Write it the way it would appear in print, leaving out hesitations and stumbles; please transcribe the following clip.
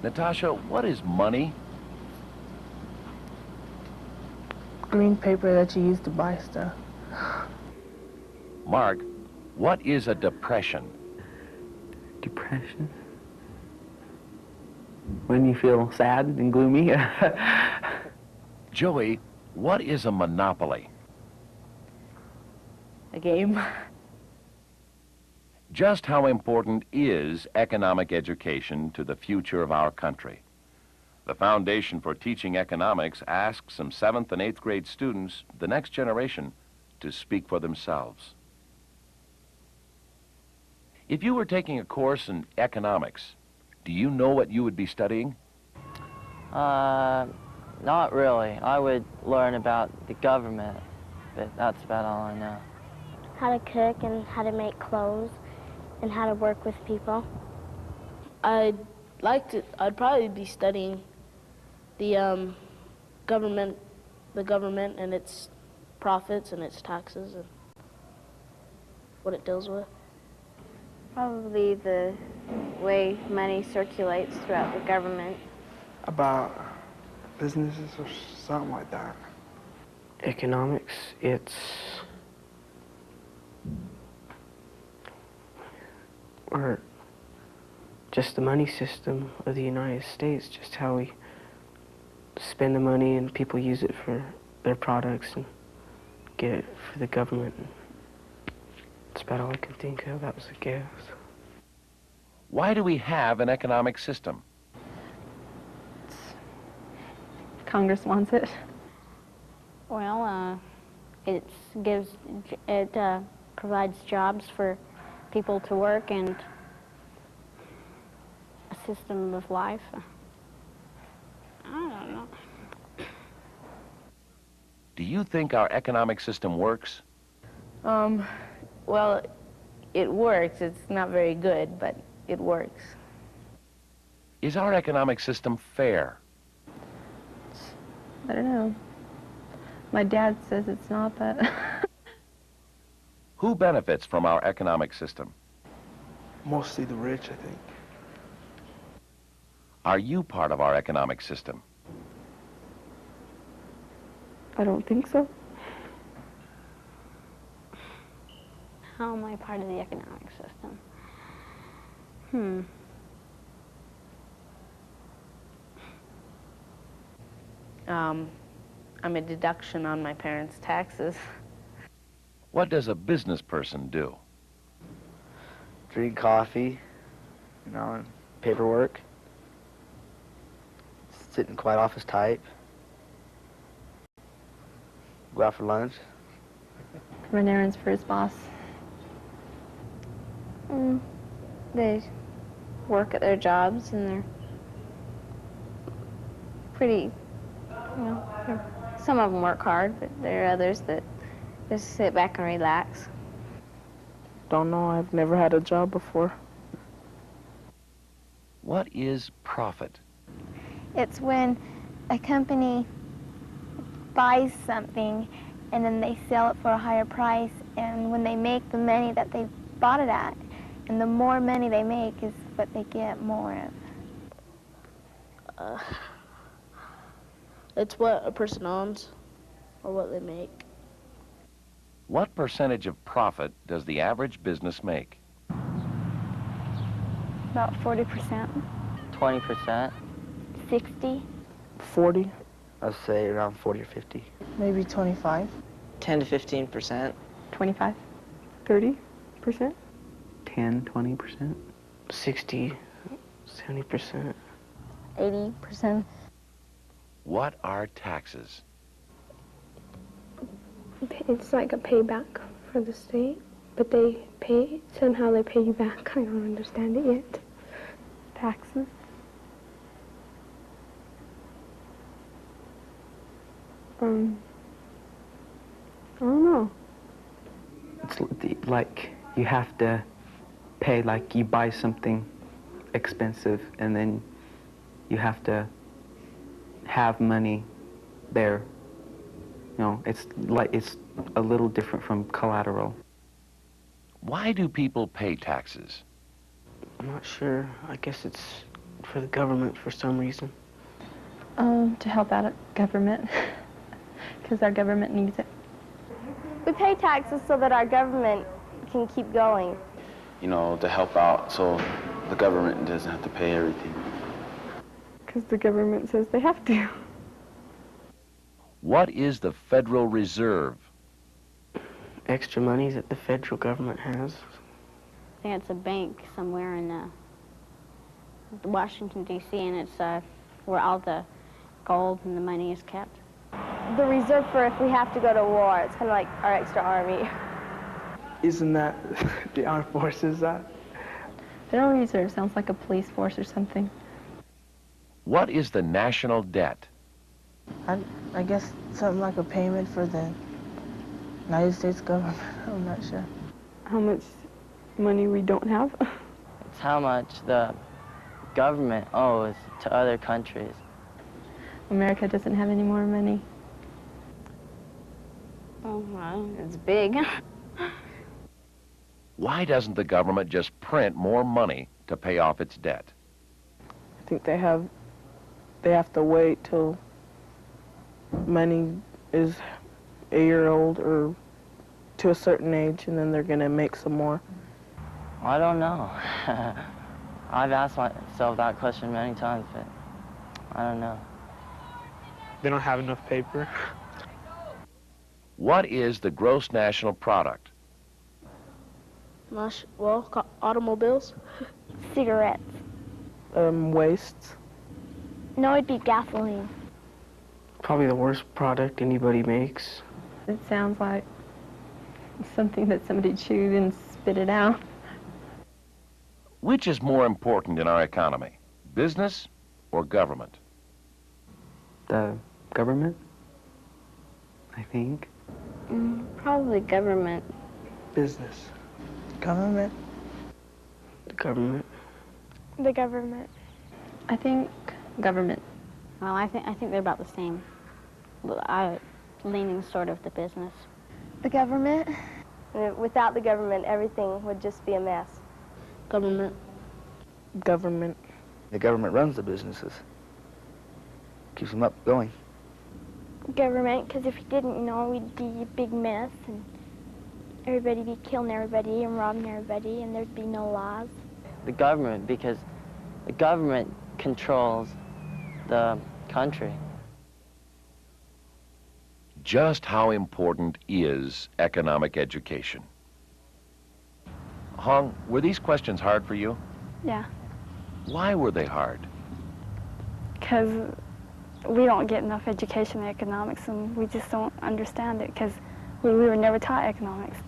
Natasha, what is money? Green paper that you use to buy stuff. Mark, what is a depression? Depression? When you feel sad and gloomy. Joey, what is a monopoly? A game. Just how important is economic education to the future of our country? The Foundation for Teaching Economics asks some 7th and 8th grade students, the next generation, to speak for themselves. If you were taking a course in economics, do you know what you would be studying? Not really. I would learn about the government, but that's about all I know. How to cook and how to make clothes and how to work with people. I'd probably be studying the government and its profits and its taxes and what it deals with. Probably the way money circulates throughout the government. About businesses or something like that. Economics, or just the money system of the United States, just how we spend the money and people use it for their products and get it for the government. That's about all I can think of. That was a guess. Why do we have an economic system? Congress wants it. Well, it provides jobs for people to work and a system of life. I don't know. Do you think our economic system works? Well, it works. It's not very good, but it works. Is our economic system fair? I don't know. My dad says it's not, but... Who benefits from our economic system? Mostly the rich, I think. Are you part of our economic system? I don't think so. How am I part of the economic system? I'm a deduction on my parents' taxes. What does a business person do? Drink coffee, and paperwork. Sit in quiet office type. Go out for lunch. Run errands for his boss. They work at their jobs and they're pretty, some of them work hard, but there are others that just sit back and relax. Don't know. I've never had a job before. What is profit? It's when a company buys something and then they sell it for a higher price, and when they make the money that they bought it at, and the more money they make is what they get more of. It's what a person owns or what they make. What percentage of profit does the average business make? About 40%. 20%. 60. 40. I'd say around 40 or 50. Maybe 25. 10 to 15%. 25? 30%? 10, 20%? 60, 70%. 80%. What are taxes? It's like a payback for the state, but somehow they pay you back. I don't understand it yet. Taxes. I don't know. It's like you have to pay, like you buy something expensive and then you have to have money there. It's a little different from collateral. Why do people pay taxes? I'm not sure. I guess it's for the government for some reason. To help out government, because our government needs it. We pay taxes so that our government can keep going. You know, to help out so the government doesn't have to pay everything. Because the government says they have to. What is the Federal Reserve? Extra money that the federal government has. I think it's a bank somewhere in Washington, D.C., and it's where all the gold and the money is kept. The reserve for if we have to go to war. It's kind of like our extra army. Isn't that the armed forces? Federal Reserve sounds like a police force or something. What is the national debt? I guess something like a payment for the United States government. I'm not sure. How much money we don't have? It's how much the government owes to other countries. America doesn't have any more money. Oh, well, it's big. Why doesn't the government just print more money to pay off its debt? I think they have to wait till money is a year old or to a certain age, and then they're going to make some more. I don't know. I've asked myself that question many times, but I don't know. They don't have enough paper. What is the gross national product? Well, automobiles. Cigarettes. Wastes. No, it'd be gasoline. Probably the worst product anybody makes. It sounds like something that somebody chewed and spit it out. Which is more important in our economy, business or government? The government, I think. Probably government. Business. Government. The government. The government. I think government. Well, I think they're about the same. Leaning sort of the business. The government. Without the government, everything would just be a mess. Government. Government. The government runs the businesses. Keeps them up going. Government, because if you didn't, you know, we'd be a big mess, and everybody'd be killing everybody and robbing everybody, and there'd be no laws. The government, because the government controls the country. Just how important is economic education? Hong, were these questions hard for you? Yeah. Why were they hard? Because we don't get enough education in economics, and we just don't understand it because we were never taught economics.